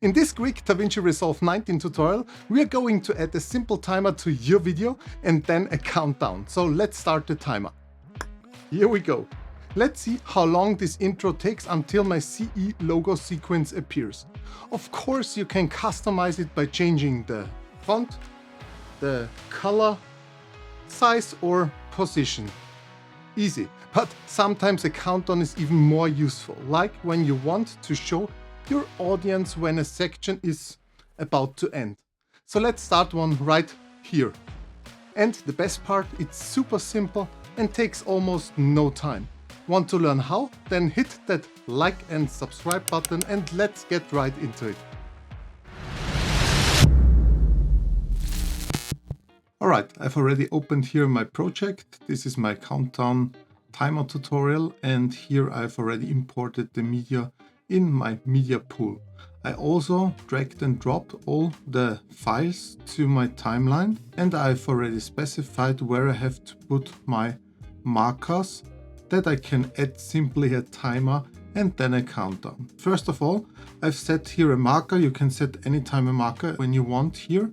In this quick DaVinci Resolve 19 tutorial, we are going to add a simple timer to your video and then a countdown. So let's start the timer. Here we go. Let's see how long this intro takes until my CE logo sequence appears. Of course, you can customize it by changing the font, the color, size or position. Easy, but sometimes a countdown is even more useful, like when you want to show your audience when a section is about to end. So let's start one right here. And the best part, it's super simple and takes almost no time. Want to learn how? Then hit that like and subscribe button and let's get right into it. Alright, I've already opened here my project. This is my countdown timer tutorial, and here I've already imported the media in my media pool. I also dragged and dropped all the files to my timeline, and I've already specified where I have to put my markers that I can add simply a timer and then a countdown. First of all, I've set here a marker. You can set any timer marker when you want here.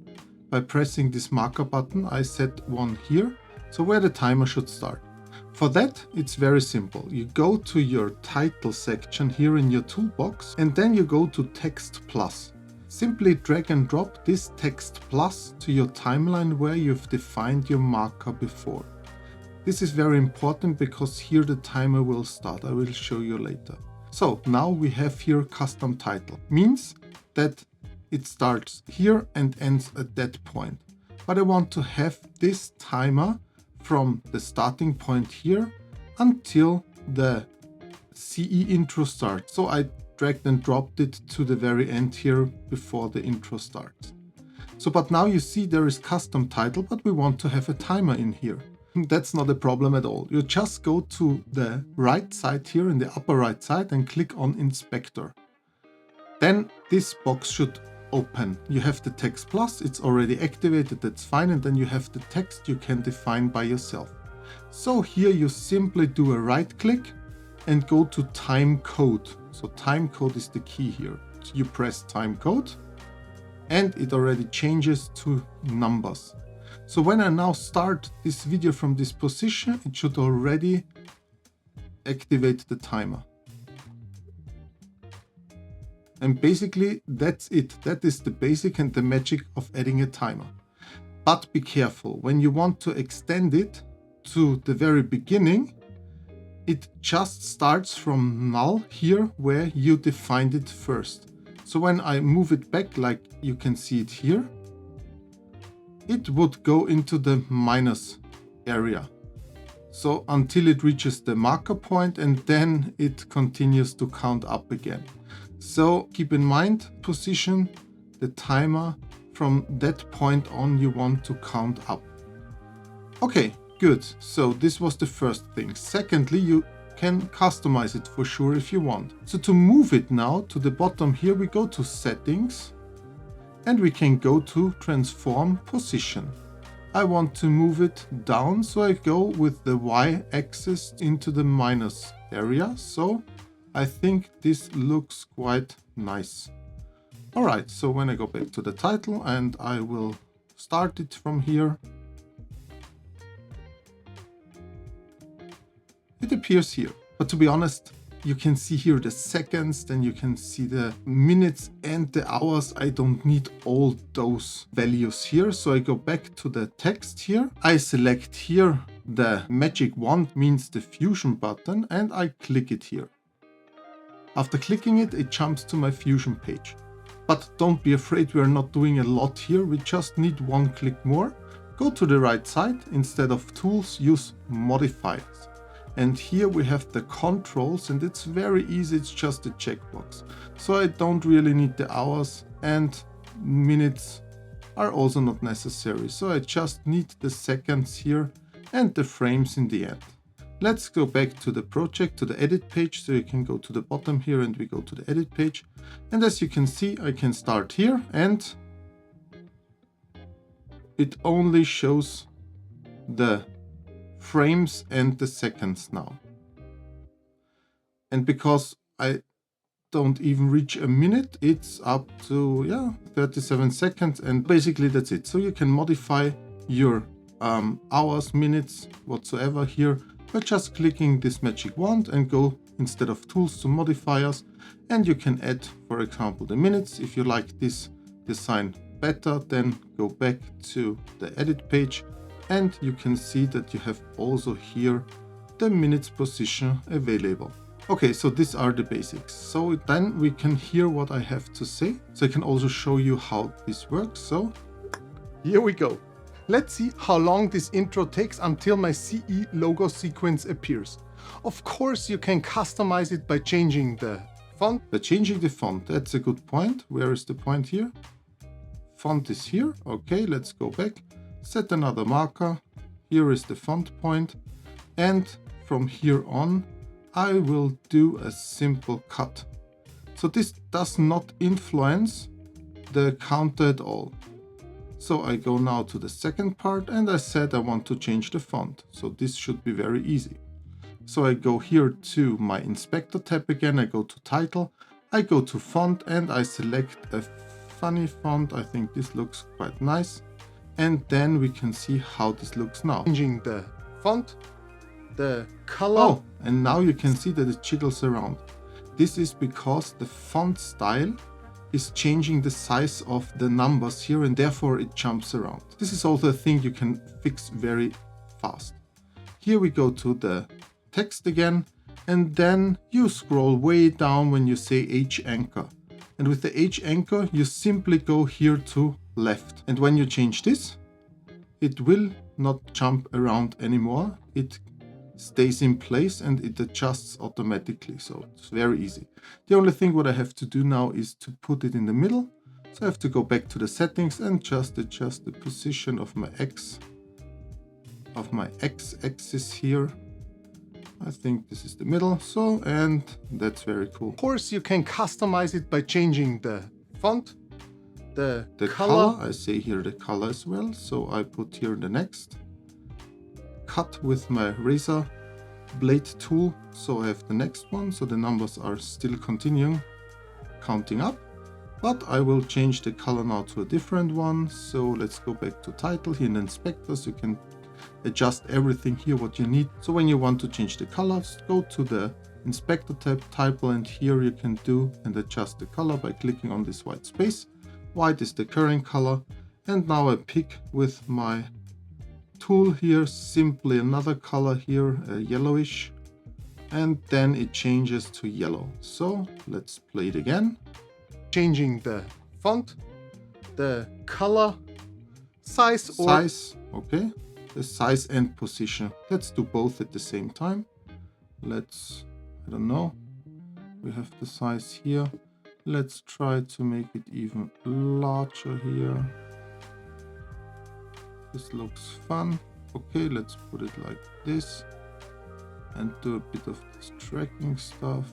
By pressing this marker button, I set one here, so where the timer should start. For that, it's very simple. You go to your title section here in your toolbox, and then you go to text plus. Simply drag and drop this text plus to your timeline where you've defined your marker before. This is very important because here the timer will start. I will show you later. So now we have here custom title. Means that it starts here and ends at that point. But I want to have this timer from the starting point here until the CE intro starts. So I dragged and dropped it to the very end here before the intro starts. So, but now you see there is custom title, but we want to have a timer in here. That's not a problem at all. You just go to the right side here in the upper right side and click on Inspector. Then this box should open. You have the text plus, it's already activated, that's fine, and then you have the text you can define by yourself. So here you simply do a right click and go to time code. So time code is the key here. So you press time code and it already changes to numbers. So when I now start this video from this position, it should already activate the timer. And basically that's it. That is the basic and the magic of adding a timer. But be careful, when you want to extend it to the very beginning, it just starts from null here where you defined it first. So when I move it back, like you can see it here, it would go into the minus area. So until it reaches the marker point, and then it continues to count up again. So keep in mind, position the timer from that point on you want to count up. Okay, good. So this was the first thing. Secondly, you can customize it for sure if you want. So to move it now to the bottom here, we go to settings and we can go to transform position. I want to move it down, so I go with the y-axis into the minus area. So I think this looks quite nice. All right, so when I go back to the title and I will start it from here, it appears here. But to be honest, you can see here the seconds, then you can see the minutes and the hours. I don't need all those values here. So I go back to the text here. I select here the magic wand, means the fusion button, and I click it here. After clicking it, it jumps to my Fusion page. But don't be afraid, we are not doing a lot here. We just need one click more. Go to the right side. Instead of tools, use modifiers. And here we have the controls, and it's very easy. It's just a checkbox. So I don't really need the hours, and minutes are also not necessary. So I just need the seconds here and the frames in the end. Let's go back to the project, to the edit page. So you can go to the bottom here and we go to the edit page. And as you can see, I can start here and it only shows the frames and the seconds now. And because I don't even reach a minute. It's up to 37 seconds, and basically that's it. So you can modify your hours, minutes, whatsoever here by just clicking this magic wand and go instead of tools to modifiers, and you can add, for example, the minutes. If you like this design better, then go back to the edit page and you can see that you have also here the minutes position available. Okay, so these are the basics. So then we can hear what I have to say. So I can also show you how this works. So here we go. Let's see how long this intro takes until my CE logo sequence appears. Of course, you can customize it by changing the font. By changing the font, that's a good point. Where is the point here? Font is here. Okay, let's go back. Set another marker. Here is the font point. And from here on, I will do a simple cut. So this does not influence the counter at all. So I go now to the second part and I said I want to change the font. So this should be very easy. So I go here to my inspector tab again, I go to title, I go to font and I select a funny font. I think this looks quite nice. And then we can see how this looks now. Changing the font, the color. Oh, and now you can see that it jiggles around. This is because the font style is changing the size of the numbers here and therefore it jumps around. This is also a thing you can fix very fast. Here we go to the text again and then you scroll way down when you say H anchor. And with the H anchor you simply go here to left. And when you change this, it will not jump around anymore. It stays in place and it adjusts automatically. So it's very easy. The only thing what I have to do now is to put it in the middle. So I have to go back to the settings and just adjust the position of my X axis here. I think this is the middle. So, and that's very cool. Of course, you can customize it by changing the font, the color. I say here the color as well. So I put here the next. Cut with my razor blade tool. So I have the next one. So the numbers are still continuing, counting up. But I will change the color now to a different one. So let's go back to title here in inspectors. You can adjust everything here what you need. So when you want to change the colors, go to the inspector tab, title, and here you can do and adjust the color by clicking on this white space. White is the current color. And now I pick with my tool here simply another color here, a yellowish, and then it changes to yellow. So let's play it again. Changing the font, the color, size, okay, the size and position. Let's do both at the same time. Let's, I don't know, we have the size here. Let's try to make it even larger here. This looks fun. Okay, let's put it like this and do a bit of this tracking stuff.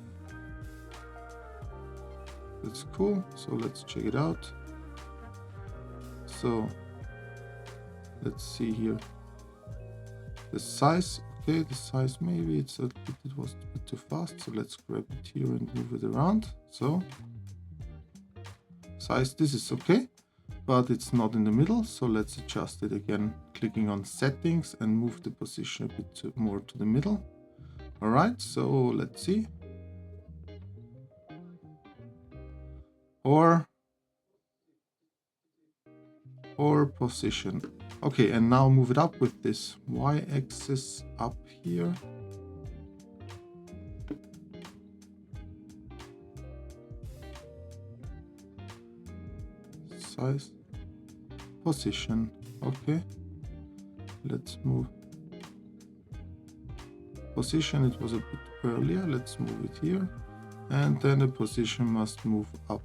That's cool. So let's check it out. So let's see here. The size, okay, the size maybe it was a bit too fast. So let's grab it here and move it around. So size, this is okay, but it's not in the middle. So let's adjust it again, clicking on settings and move the position a bit more to the middle. All right, so let's see. Or position. Okay, and now move it up with this y-axis up here. Size, position. Okay, let's move position. It was a bit earlier. Let's move it here, and then the position must move up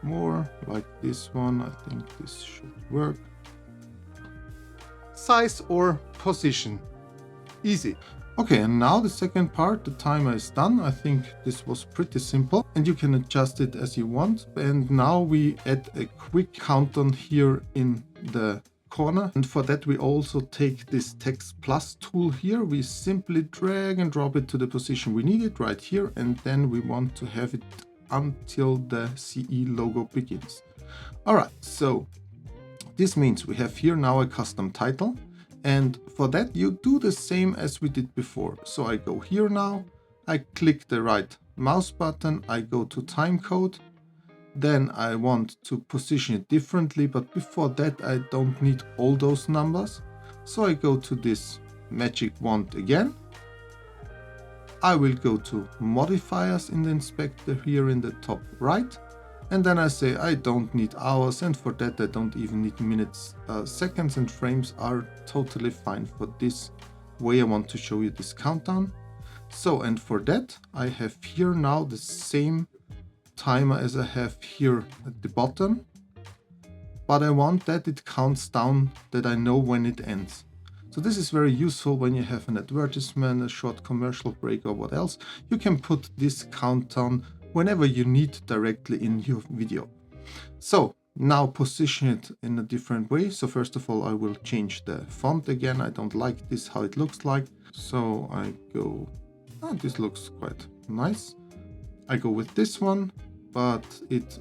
more like this one. I think this should work. Size or position, easy. Okay, and now the second part, the timer is done. I think this was pretty simple and you can adjust it as you want. And now we add a quick countdown here in the corner. And for that, we also take this text plus tool here. We simply drag and drop it to the position we need it right here. And then we want to have it until the CE logo begins. All right, so this means we have here now a custom title. And for that, you do the same as we did before. So I go here now, I click the right mouse button, I go to timecode. Then I want to position it differently, but before that I don't need all those numbers. So I go to this magic wand again. I will go to modifiers in the inspector here in the top right. And then I say I don't need hours, and for that I don't even need minutes. Seconds and frames are totally fine for this way I want to show you this countdown. So, and for that I have here now the same timer as I have here at the bottom, but I want that it counts down, that I know when it ends. So this is very useful when you have an advertisement, a short commercial break or what else. You can put this countdown whenever you need directly in your video. So now position it in a different way. So first of all, I will change the font again. I don't like this, how it looks like. So I go, this looks quite nice. I go with this one, but it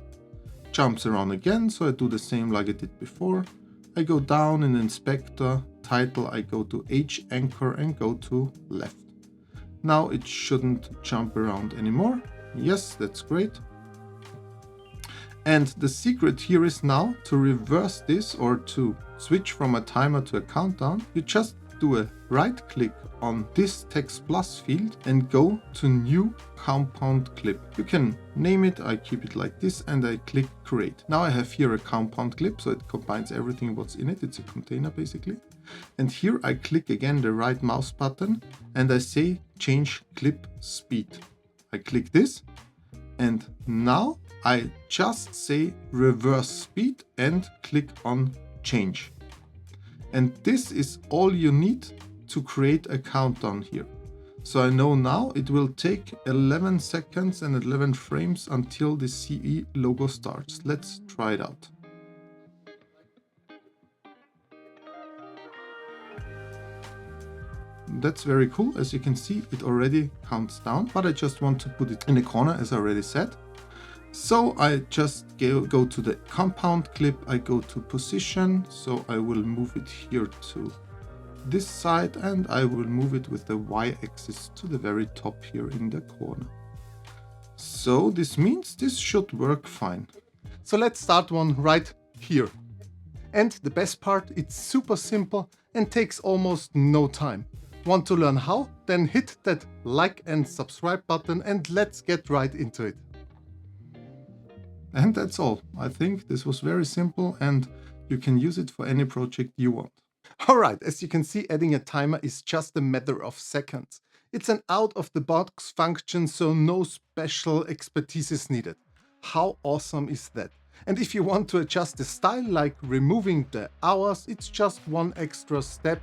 jumps around again, so I do the same like I did before. I go down in inspector, title, I go to H anchor and go to left. Now it shouldn't jump around anymore. Yes, that's great. And the secret here is now to reverse this, or to switch from a timer to a countdown. You just do a right click on this text plus field and go to new compound clip. You can name it, I keep it like this, and I click create. Now I have here a compound clip, so it combines everything what's in it. It's a container basically. And here I click again the right mouse button and I say change clip speed. I click this and now I just say reverse speed and click on change. And this is all you need to create a countdown here. So I know now it will take 11 seconds and 11 frames until the CE logo starts. Let's try it out. That's very cool. As you can see, it already counts down, but I just want to put it in the corner as I already said. So I just go to the compound clip, I go to position, so I will move it here to this side and I will move it with the y-axis to the very top here in the corner. So this means this should work fine. So let's start one right here. And the best part, it's super simple and takes almost no time. Want to learn how? Then hit that like and subscribe button and let's get right into it. And that's all. I think this was very simple and you can use it for any project you want. Alright, as you can see, adding a timer is just a matter of seconds. It's an out-of-the-box function, so no special expertise is needed. How awesome is that? And if you want to adjust the style, like removing the hours, it's just one extra step,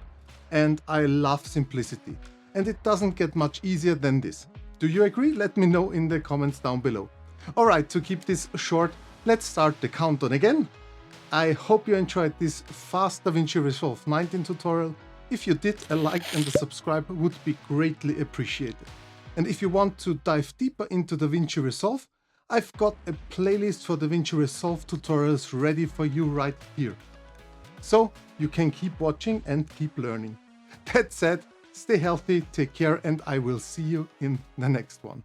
and I love simplicity. And it doesn't get much easier than this. Do you agree? Let me know in the comments down below. Alright, to keep this short, let's start the countdown again. I hope you enjoyed this fast DaVinci Resolve 19 tutorial. If you did, a like and a subscribe would be greatly appreciated. And if you want to dive deeper into DaVinci Resolve, I've got a playlist for DaVinci Resolve tutorials ready for you right here. So you can keep watching and keep learning. That said, stay healthy, take care, and I will see you in the next one.